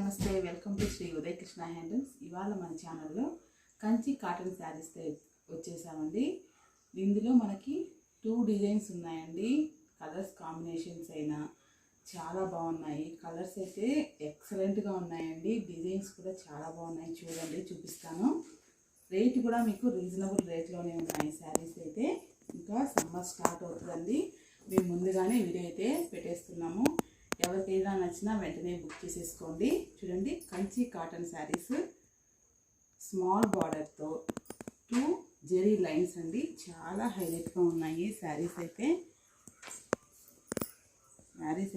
నమస్తే, welcome to Shri Uday Krishna handlooms. ఇవాళ మన ఛానల్లో కంచి కాటన్ శారీస్ వచ్చేసామండి. ఇందులో మనకి 2 డిజైన్స్ ఉన్నాయండి. కలర్స్ కాంబినేషన్స్ అయినా చాలా బాగున్నాయి. కలర్స్ అయితే ఎక్సలెంట్గా ఉన్నాయండి. డిజైన్స్ కూడా చాలా బాగున్నాయి. చూడండి, చూపిస్తాను. రేట్ కూడా మీకు రీజనబుల్ రేట్లోనే ఉన్నాయి. శారీస్ అయితే ఇంకా సమ్మర్ స్టార్ట్ అవుతుందండి. మేము ముందుగానే వీడియో అయితే పెట్టేస్తున్నాము. ఎవరికైనా నచ్చినా వెంటనే బుక్ చేసేసుకోండి. చూడండి, కంచి కాటన్ శారీస్ స్మాల్ బార్డర్తో 2 జెరీ లైన్స్ అండి. చాలా హైలైట్గా ఉన్నాయి శారీస్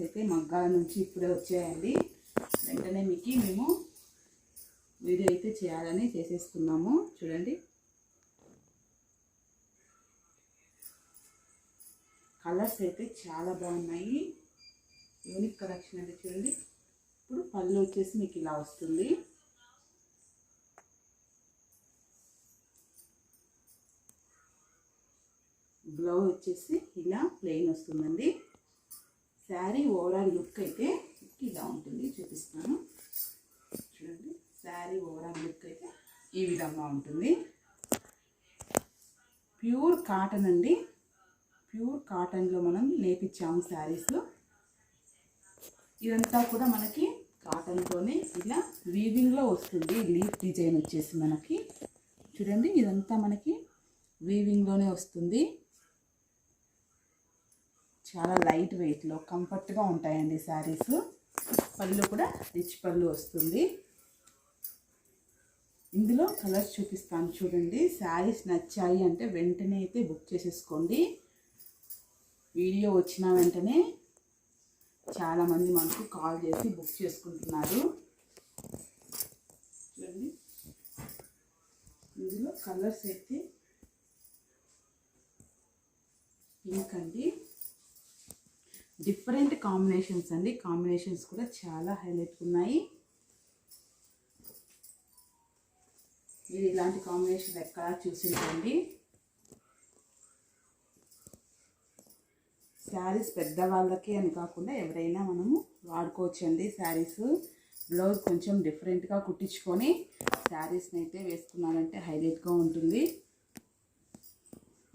అయితే మగ్గాల నుంచి ఇప్పుడే వచ్చాయండి. వెంటనే మీకు మేము వీడియో అయితే చేయాలని చేసేస్తున్నాము. చూడండి, కలర్స్ అయితే చాలా బాగున్నాయి. యూనిక్ కలెక్షన్ అంటే చూడండి. ఇప్పుడు పళ్ళు వచ్చేసి మీకు ఇలా వస్తుంది. బ్లౌజ్ వచ్చేసి ఇలా ప్లెయిన్ వస్తుందండి. శారీ ఓవరాల్ లుక్ అయితే ఇలా ఉంటుంది. చూపిస్తాను. చూడండి, శారీ ఓవరాల్ లుక్ అయితే ఈ విధంగా ఉంటుంది. ప్యూర్ కాటన్ అండి. ప్యూర్ కాటన్లో మనం నేర్పించాము శారీస్. ఇదంతా కూడా మనకి కాటన్తోనే ఇలా వీవింగ్లో వస్తుంది. లీఫ్ డిజైన్ వచ్చేసి మనకి చూడండి, ఇదంతా మనకి వీవింగ్లోనే వస్తుంది. చాలా లైట్ వెయిట్లో కంఫర్ట్గా ఉంటాయండి శారీస్. పళ్ళు కూడా రిచ్ పళ్ళు వస్తుంది. ఇందులో కలర్స్ చూపిస్తాను. చూడండి, శారీస్ నచ్చాయి అంటే వెంటనే అయితే బుక్ చేసేసుకోండి. వీడియో వచ్చిన వెంటనే చాలామంది మనకు కాల్ చేసి బుక్ చేసుకుంటున్నారు. చూడండి, ఇందులో కలర్స్ అయితే పింక్ అండి. డిఫరెంట్ కాంబినేషన్స్ అండి. కాంబినేషన్స్ కూడా చాలా హైలైట్ ఉన్నాయి. మీరు ఇలాంటి కాంబినేషన్ ఎక్కడా చూసిందండి. శారీస్ పెద్దవాళ్ళకి అని కాకుండా ఎవరైనా మనము వాడుకోవచ్చండి. శారీస్ బ్లౌజ్ కొంచెం డిఫరెంట్గా కుట్టించుకొని శారీస్ని అయితే వేసుకున్నారంటే హైలైట్గా ఉంటుంది.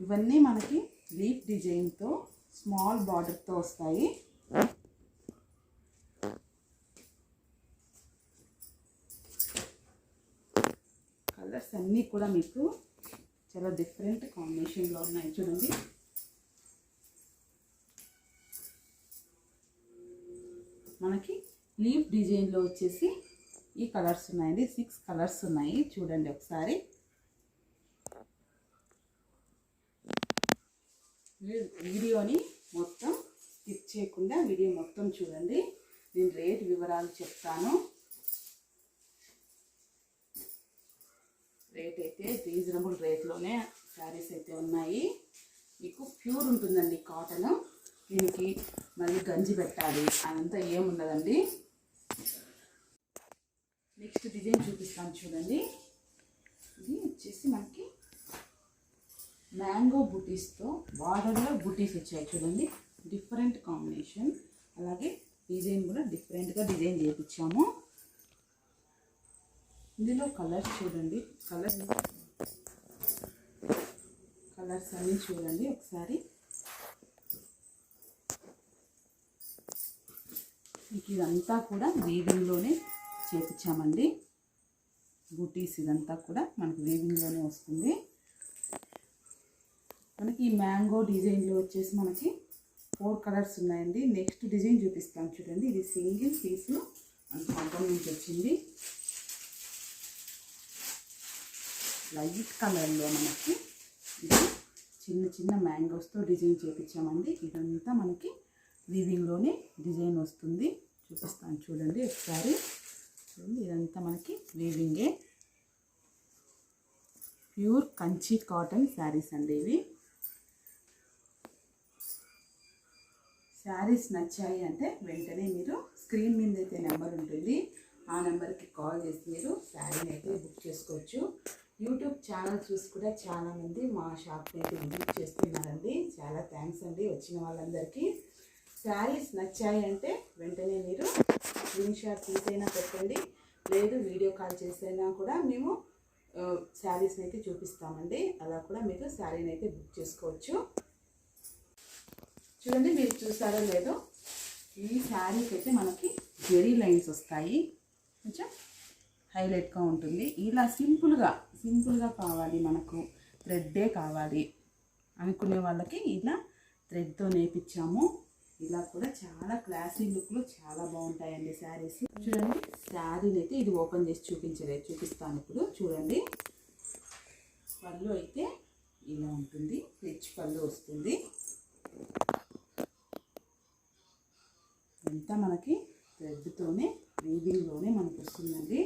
ఇవన్నీ మనకి లీఫ్ డిజైన్తో స్మాల్ బార్డర్తో వస్తాయి. కలర్స్ అన్నీ కూడా మీకు చాలా డిఫరెంట్ కాంబినేషన్లో ఉన్నాయి. చూడండి, మనకి లీఫ్ డిజైన్లో వచ్చేసి ఈ కలర్స్ ఉన్నాయండి. 6 కలర్స్ ఉన్నాయి. చూడండి ఒకసారి. వీడియోని మొత్తం స్కిప్ చేయకుండా వీడియో మొత్తం చూడండి. నేను రేట్ వివరాలు చెప్తాను. రేట్ అయితే రీజనబుల్ రేట్లోనే శారీస్ అయితే ఉన్నాయి. మీకు ప్యూర్ ఉంటుందండి కాటన్. దీనికి మళ్ళీ గంజి పెట్టాలి అదంతా ఏముండదండి. నెక్స్ట్ డిజైన్ చూపిస్తాను. చూడండి, ఇది వచ్చేసి మనకి మ్యాంగో బుటీస్తో బార్డర్లో బుటీస్ వచ్చాయి. చూడండి, డిఫరెంట్ కాంబినేషన్. అలాగే డిజైన్ కూడా డిఫరెంట్గా డిజైన్ చేయించాము. ఇందులో కలర్స్ చూడండి. కలర్స్ అన్నీ చూడండి ఒకసారి. మీకు ఇదంతా కూడా వీవింగ్లోనే చేపించామండి. బూటీస్ ఇదంతా కూడా మనకి వీవింగ్లోనే వస్తుంది. మనకి ఈ మ్యాంగో డిజైన్లో వచ్చేసి మనకి 4 కలర్స్ ఉన్నాయండి. నెక్స్ట్ డిజైన్ చూపిస్తాను. చూడండి, ఇది సింగిల్ పీస్ మనకి పంపం నుంచి వచ్చింది. లైట్ కలర్లో మనకి ఇది చిన్న చిన్న మ్యాంగోస్తో డిజైన్ చేపించామండి. ఇదంతా మనకి వీవింగ్లోనే డిజైన్ వస్తుంది. చూపిస్తాను చూడండి ఒకసారి. చూడండి, ఇదంతా మనకి వీవింగే. ప్యూర్ కంచి కాటన్ శారీస్ అండి ఇవి. శారీస్ నచ్చాయి అంటే వెంటనే మీరు స్క్రీన్ మీద అయితే నెంబర్ ఉంటుంది. ఆ నెంబర్కి కాల్ చేసి మీరు శారీని అయితే బుక్ చేసుకోవచ్చు. యూట్యూబ్ ఛానల్ చూసి కూడా చాలామంది మా షాప్ని అయితే విజిట్ చేస్తున్నారండి. చాలా థ్యాంక్స్ అండి వచ్చిన వాళ్ళందరికీ. శారీస్ నచ్చాయి అంటే వెంటనే మీరు స్క్రీన్ షాట్ తీసైనా పెట్టండి, లేదు వీడియో కాల్ చేసైనా కూడా మేము శారీస్ని అయితే చూపిస్తామండి. అలా కూడా మీరు శారీని అయితే బుక్ చేసుకోవచ్చు. చూడండి, మీరు చూసారో లేదో, ఈ శారీకి అయితే మనకి జెరీ లైన్స్ వస్తాయి, కొంచెం హైలైట్గా ఉంటుంది. ఇలా సింపుల్గా కావాలి, మనకు థ్రెడ్డే కావాలి అనుకునే వాళ్ళకి ఇలా థ్రెడ్తో నేర్పించాము. ఇలా కూడా చాలా క్లాసీ లుక్లో చాలా బాగుంటాయండి శారీస్. చూడండి, శారీని అయితే ఇది ఓపెన్ చేసి చూపిస్తాను ఇప్పుడు. చూడండి, పళ్ళు అయితే ఇలా ఉంటుంది, రిచ్ పళ్ళు వస్తుంది. అంతా మనకి థ్రెడ్తోనే వీవింగ్లోనే మనకు వస్తుందండి.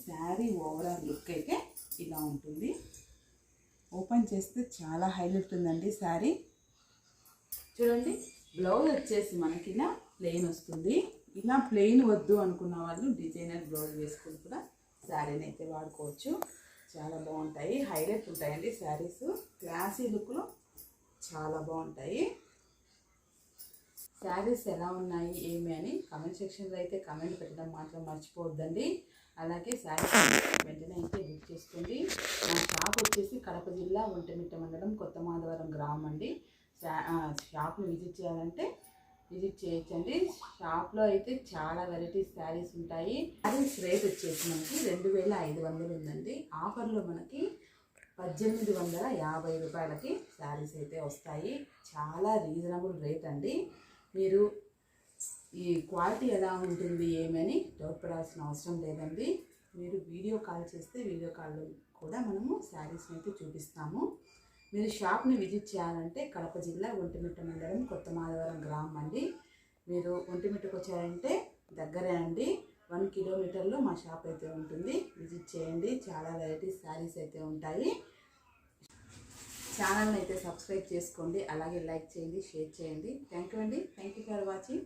శారీ ఓవరాల్ లుక్ అయితే ఇలా ఉంటుంది. ఓపెన్ చేస్తే చాలా హైలైట్ ఉందండి శారీ. చూడండి, బ్లౌజ్ వచ్చేసి మనకి ఇలా ప్లెయిన్ వస్తుంది. ఇలా ప్లెయిన్ వద్దు అనుకున్న వాళ్ళు డిజైనర్ బ్లౌజ్ వేసుకుని కూడా శారీని అయితే వాడుకోవచ్చు. చాలా బాగుంటాయి, హైలైట్ ఉంటాయండి శారీస్. క్లాసీ లుక్లో చాలా బాగుంటాయి. శారీస్ ఎలా ఉన్నాయి ఏమి అని కామెంట్ సెక్షన్లో అయితే కామెంట్ పెట్టడం మాత్రం మర్చిపోవద్దండి. అలాగే శారీస్ వెంటనే అయితే బుక్ చేసుకోండి. మా షాప్ వచ్చేసి కడప జిల్లా ఒంటిమిట్ట మండలం కొత్త మాధవరం గ్రామం అండి. షాప్ని విజిట్ చేయాలంటే విజిట్ చేయొచ్చండి. షాప్లో అయితే చాలా వెరైటీస్ శారీస్ ఉంటాయి. శారీస్ రేట్ వచ్చేసి మనకి 2500 ఉందండి. ఆఫర్లో మనకి 1850 రూపాయలకి శారీస్ అయితే వస్తాయి. చాలా రీజనబుల్ రేట్ అండి. మీరు ఈ క్వాలిటీ ఎలా ఉంటుంది ఏమని డౌట్ పడాల్సిన అవసరం లేదండి. మీరు వీడియో కాల్ చేస్తే వీడియో కాల్లో కూడా మనము శారీస్ని అయితే చూపిస్తాము. మీరు షాప్ని విజిట్ చేయాలంటే కడప జిల్లా ఒంటిమిట్ట మండలం కొత్త మాధవరం గ్రామం అండి. మీరు ఒంటిమిట్టకు వచ్చారంటే దగ్గరే అండి, 1 కిలోమీటర్లో మా షాప్ అయితే ఉంటుంది. విజిట్ చేయండి, చాలా వెరైటీస్ శారీస్ అయితే ఉంటాయి. ఛానల్ని అయితే సబ్స్క్రైబ్ చేసుకోండి, అలాగే లైక్ చేయండి, షేర్ చేయండి. థ్యాంక్ యూ అండి. Thank you for watching.